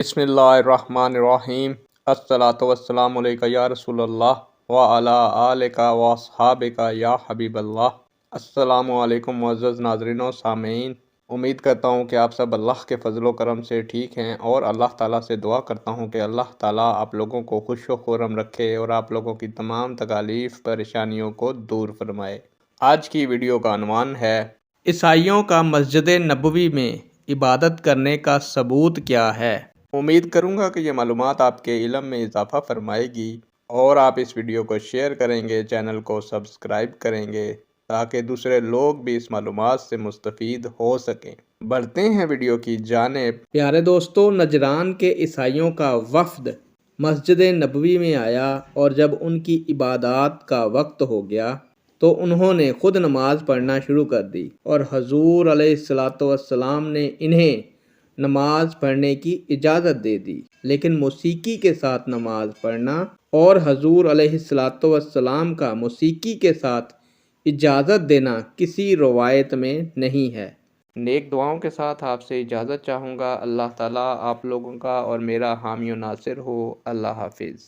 बिस्मिल्लाहिर्रहमानिर्रहीम। अस्सलातु वस्सलामु अलैका या रसूल अल्लाह व अला आलिका व अस्हाबिका या हबीब अल्लाह। अस्सलामु अलैकुम मुअज़्ज़ज़ नाज़रीन व सामीन। उम्मीद करता हूँ कि आप सब अल्लाह के फजलो करम से ठीक हैं और अल्लाह ताला से दुआ करता हूँ कि अल्लाह ताला आप लोगों को खुश व खुर्रम रखे और आप लोगों की तमाम तकालीफ परेशानियों को दूर फरमाए। आज की वीडियो का अनवान है, ईसाइयों का मस्जिद नबवी में इबादत करने का सबूत क्या है। उम्मीद करूंगा कि ये मालूमात आपके इल्म में इजाफ़ा फरमाएगी और आप इस वीडियो को शेयर करेंगे, चैनल को सब्सक्राइब करेंगे ताकि दूसरे लोग भी इस मालूमात से मुस्तफ़ीद हो सकें। बढ़ते हैं वीडियो की जानिब। प्यारे दोस्तों, नजरान के ईसाइयों का वफ़द मस्जिद नबवी में आया और जब उनकी इबादत का वक्त हो गया तो उन्होंने खुद नमाज पढ़ना शुरू कर दी और हजूर अलैहिस्सलातु वस्सलाम ने इन्हें नमाज पढ़ने की इजाज़त दे दी। लेकिन मौसीकी के साथ नमाज पढ़ना और हजूर अलैहिस्सलातु वस्सलाम का मौसीकी के साथ इजाज़त देना किसी रवायत में नहीं है। नेक दुआओं के साथ आपसे इजाज़त चाहूँगा। अल्लाह ताला आप लोगों का और मेरा हामी व नासिर हो। अल्लाह हाफिज़।